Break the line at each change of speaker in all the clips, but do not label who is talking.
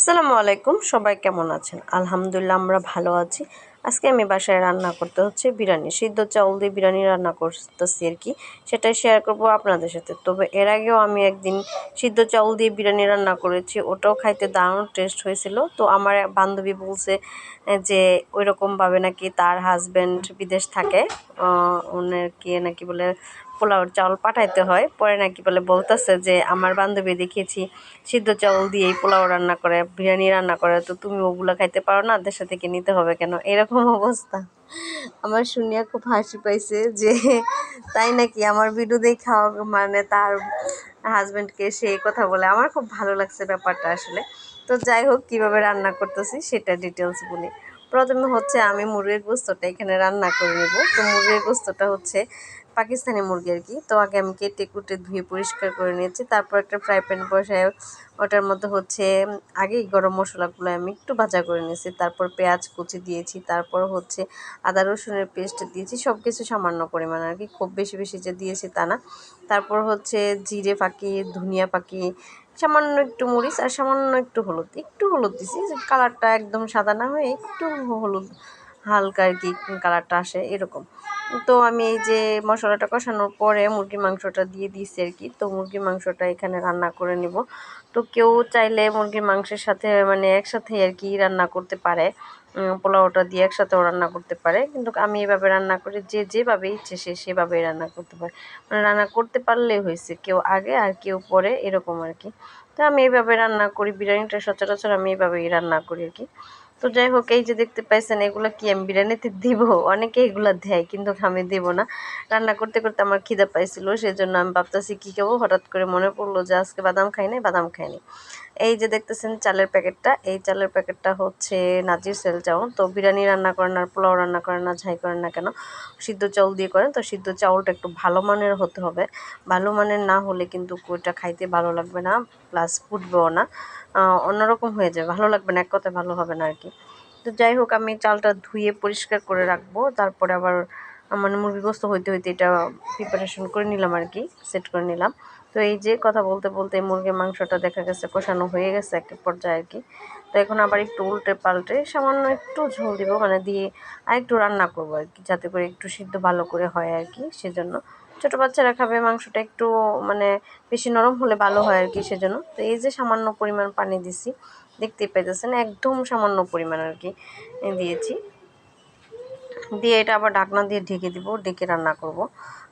আসসালামু আলাইকুম, সবাই কেমন আছেন? আলহামদুলিল্লাহ আমরা ভালো আছি। আজকে আমি বাসায় রান্না করতে হচ্ছে বিরিয়ানি, সিদ্ধ চাউল দিয়ে বিরিয়ানি রান্না করতেছি আর কি, সেটাই শেয়ার করব আপনাদের সাথে। তবে এর আগেও আমি একদিন সিদ্ধ চাউল দিয়ে বিরিয়ানি রান্না করেছি, ওটাও খাইতে দারুণ টেস্ট হয়েছিল। তো আমার এক বান্ধবী বলছে যে ওই রকমভাবে নাকি তার হাজব্যান্ড বিদেশ থাকে, ওনাকে নাকি বলে পোলাওর চাউল পাঠাইতে হয়। পরে নাকি বলে বলতেছে যে আমার বান্ধবী দেখেছি সিদ্ধ চাউল দিয়েই পোলাও রান্না করে, বিরিয়ানি রান্না করে, তো তুমি ওগুলো খাইতে পারো না, দেশে থেকে নিতে হবে কেন? এরকম অবস্থা। আমার শুনিয়া খুব হাসি পাইছে যে তাই নাকি আমার ভিডিও দেখা মানে তার হাজব্যান্ডকে সেই কথা বলে। আমার খুব ভালো লাগছে ব্যাপারটা আসলে। তো যাই হোক, কীভাবে রান্না করতেছি সেটা ডিটেলস বলি। প্রথমে হচ্ছে আমি মুরগির গোস্তটা এখানে রান্না করে নেব। তো মুরগির গোস্তটা হচ্ছে পাকিস্তানি মুরগি আর কি। তো আগে আমি কেটে কুটে ধুয়ে পরিষ্কার করে নিয়েছি। তারপর একটা ফ্রাই প্যান বসায় ওটার মধ্যে হচ্ছে আগেই গরম মশলাগুলো আমি একটু ভাজা করে নিয়েছি। তারপর পেঁয়াজ কুচি দিয়েছি, তারপর হচ্ছে আদা রসুনের পেস্ট দিয়েছি, সব কিছু সামান্য পরিমাণ আর কি, খুব বেশি বেশি যে দিয়েছি তা না। তারপর হচ্ছে জিরে ফাঁকি, ধনিয়া ফাঁকি, সামান্য একটু মরিচ আর সামান্য একটু হলুদ দিছি, কালারটা একদম সাদা না হয়ে একটু হলুদ হালকা আর কি কালারটা আসে এরকম। তো আমি এই যে মশলাটা কষানোর পরে মুরগির মাংসটা দিয়ে দিয়েছি আর কি। তো মুরগির মাংসটা এখানে রান্না করে নিব। তো কেউ চাইলে মুরগির মাংসের সাথে মানে একসাথে আর কি রান্না করতে পারে, পোলাওটা দিয়ে একসাথেও রান্না করতে পারে, কিন্তু আমি এভাবে রান্না করি, যে যেভাবে ইচ্ছে সে সেভাবেই রান্না করতে পারে, মানে রান্না করতে পারলেই হয়েছে, কেউ আগে আর কেউ পরে এরকম আর কি। তো আমি এইভাবে রান্না করি, বিরিয়ানিটা সচরাচর আমি এইভাবেই রান্না করি আর কি। তো যাই হোক, এই যে দেখতে পাইছেন এগুলো কি আমি বিরিয়ানিতে দিব? অনেকে এগুলো দেয় কিন্তু আমি দেব না। রান্না করতে করতে আমার খিদে পাইছিল, সেজন্য আমি ভাবতেছি কী খাবো, হঠাৎ করে মনে পড়লো যে আজকে বাদাম খাই নাই, বাদাম খাইনি। এই যে দেখতেছেন চালের প্যাকেটটা, এই চালের প্যাকেটটা হচ্ছে নাজির সেল চাউল। তো বিরিয়ানি রান্না করেন আর পোলাও রান্না করেন না যাই করেন না কেন, সিদ্ধ চাউল দিয়ে করেন, তো সিদ্ধ চাউলটা একটু ভালো মানের হতে হবে। ভালো মানের না হলে কিন্তু ওইটা খাইতে ভালো লাগবে না, প্লাস ফুটবেও না, অন্যরকম হয়ে যাবে, ভালো লাগবে না, এক কথায় ভালো হবে না আর কি। তো যাই হোক, আমি চালটা ধুয়ে পরিষ্কার করে রাখবো, তারপরে আবার মানে মুরগি গোস্ত হইতে হইতে এটা প্রিপারেশন করে নিলাম আর কি, সেট করে নিলাম। তো এই যে কথা বলতে বলতে মুরগির মাংসটা দেখা গেছে কষানো হয়ে গেছে একটা পর্যায়ে আর কি। তো এখন আবার একটু উল্টে পাল্টে সামান্য একটু ঝোল দিব, মানে দিয়ে আর একটু রান্না করবো আর কি, যাতে করে একটু সিদ্ধ ভালো করে হয় আর কি, সেজন্য। ছোটো বাচ্চারা খাবে, মাংসটা একটু মানে বেশি নরম হলে ভালো হয় আর কি, সেজন্য। তো এই যে সামান্য পরিমাণ পানি দিছি, দেখতেই পাইতেছেন একদম সামান্য পরিমাণ আর কি দিয়েছি, দিয়ে এটা আবার ঢাকনা দিয়ে ঢেকে দিব, ঢেকে রান্না করব।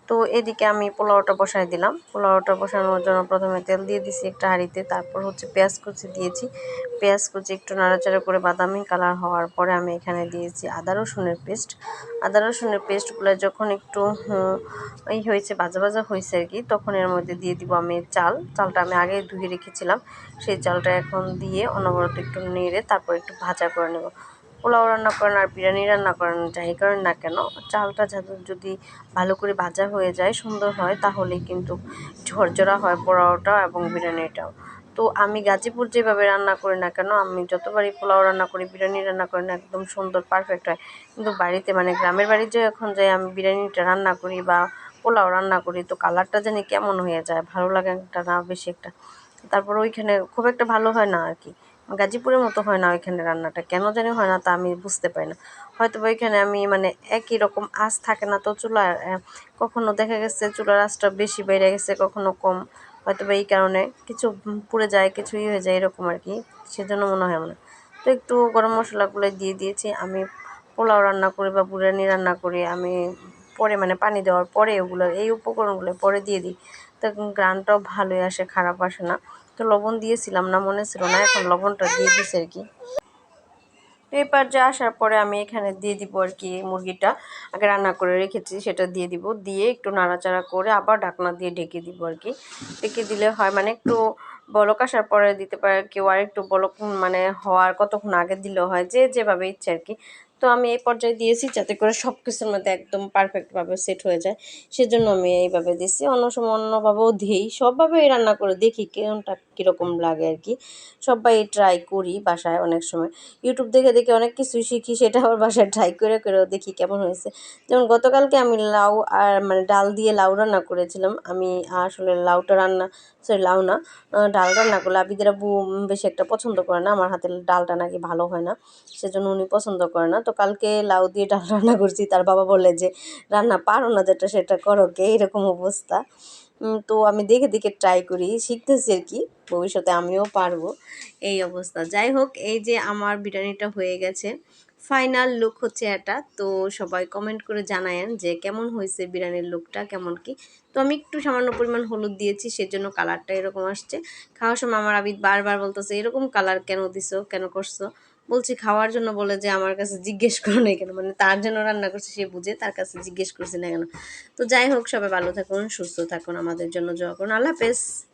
তো এদিকে আমি পোলাওটা বসাই দিলাম। পোলাওটা বসানোর জন্য প্রথমে তেল দিয়ে দিছি একটা হাঁড়িতে, তারপর হচ্ছে পেঁয়াজ কুচি দিয়েছি। পেঁয়াজ কুচি একটু নাড়াচাড়া করে বাদামি কালার হওয়ার পরে আমি এখানে দিয়েছি আদা রসুনের পেস্ট। আদা রসুনের পেস্টগুলো যখন একটু এই হয়েছে, ভাজা ভাজা হয়েছে আর কি, তখন এর মধ্যে দিয়ে দিব আমি চালটা আমি আগে ধুয়ে রেখেছিলাম, সেই চালটা এখন দিয়ে অনবরত একটু নেড়ে তারপর একটু ভাজা করে নেব। পোলাও রান্না করেন আর বিরিয়ানি রান্না করেন যাই করেন না কেন, চালটা যদি ভালো করে ভাজা হয়ে যায়, সুন্দর হয়, তাহলে কিন্তু ঝরঝরা হয় পোলাওটা এবং বিরিয়ানিটাও। তো আমি গাজীপুর যেভাবে রান্না করি না কেন, আমি যতবারই পোলাও রান্না করি, বিরিয়ানি রান্না করি না, একদম সুন্দর পারফেক্ট হয়। কিন্তু বাড়িতে মানে গ্রামের বাড়ি যখন যাই আমি বিরিয়ানিটা রান্না করি বা পোলাও রান্না করি, তো কালারটা জানি কেমন হয়ে যায়, ভালো লাগে একটা না বেশি একটা। তারপর ওইখানে খুব একটা ভালো হয় না আর কি, গাজীপুরের মতো হয় না ওইখানে রান্নাটা, কেন জানি হয় না, তা আমি বুঝতে পারি না। হয়তো ওইখানে আমি মানে একই রকম আঁচ থাকে না তো চুলার, কখনো দেখা গেছে চুলার আঁচটা বেশি বেড়ে গেছে, কখনো কম, হয়তো বা এই কারণে কিছু পুড়ে যায়, কিছু হয়ে যায় এরকম আর কি, সেজন্য মনে হয় মনে। তো একটু গরম মশলাগুলো দিয়ে দিয়েছি। আমি পোলাও রান্না করি বা বিরিয়ানি রান্না করি, আমি পরে মানে পানি দেওয়ার পরে ওগুলো এই উপকরণগুলো পরে দিয়ে দিই, তো গ্রানটাও ভালোই আসে, খারাপ আসে না। তো লবণ দিয়েছিলাম না, মনে ছিল না, এখন লবণটা দিয়ে দিছি আর কি। তো এই পর্যায়ে আসার পরে আমি এখানে দিয়ে দিব আর কি, মুরগিটা আগে রান্না করে রেখেছি সেটা দিয়ে দিব, দিয়ে একটু নাড়াচাড়া করে আবার ঢাকনা দিয়ে ঢেকে দিব আর কি। ঢেকে দিলে হয় মানে একটু বলক আসার পরে দিতে পারে কেউ, আর একটু বলক মানে হওয়ার কতক্ষণ আগে দিলেও হয়, যে যেভাবে ইচ্ছে আর কি। তো আমি এই পর্যায়ে দিয়েছি যাতে করে সব কিছুর মধ্যে একদম পারফেক্টভাবে সেট হয়ে যায়, সেজন্য আমি এইভাবে দিয়েছি। অন্য সময় অন্যভাবেও দিই, সবভাবেই রান্না করে দেখি কোনটা কীরকম লাগে আর কি। সবাই ট্রাই করি বাসায়, অনেক সময় ইউটিউব দেখে দেখে অনেক কিছুই শিখি, সেটা আবার বাসায় ট্রাই করে করেও দেখি কেমন হয়েছে। যেমন গতকালকে আমি লাউ আর মানে ডাল দিয়ে লাউ রান্না করেছিলাম। আমি আসলে লাউটা রান্না, সরি লাউ না, ডাল রান্না করলে আবিদের আব্বু বেশি একটা পছন্দ করে না, আমার হাতের ডালটা নাকি ভালো হয় না, সেজন্য উনি পছন্দ করে না। তো কালকে লাউ দিয়ে ডাল রান্না করছি, তার বাবা বলে যে রান্না পারো না যেটা সেটা করো কে, এরকম অবস্থা। তো আমি দেখে দেখে ট্রাই করি, শিখতেছি আর কি, ভবিষ্যতে আমিও পারবো, এই অবস্থা। যাই হোক, এই যে আমার বিরিয়ানিটা হয়ে গেছে, ফাইনাল লুক হচ্ছে এটা। তো সবাই কমেন্ট করে জানায়েন যে কেমন হয়েছে বিরিয়ানির লুকটা, কেমন কি। তো আমি একটু সামান্য পরিমাণ হলুদ দিয়েছি, সেজন্য কালারটা এরকম আসছে। খাওয়ার সময় আমার আবিদ বারবার বলতেছে এরকম কালার কেন দিছো, কেন করছো। বলছি খাওয়ার জন্য, বলে যে আমার কাছে জিজ্ঞেস করো না কেন, মানে তার জন্য রান্না করছে, সে বুঝে, তার কাছে জিজ্ঞেস করছি না কেন। তো যাই হোক, সবাই ভালো থাকুন, সুস্থ থাকুন, আমাদের জন্য দোয়া করুন। আল্লাহ হাফেজ।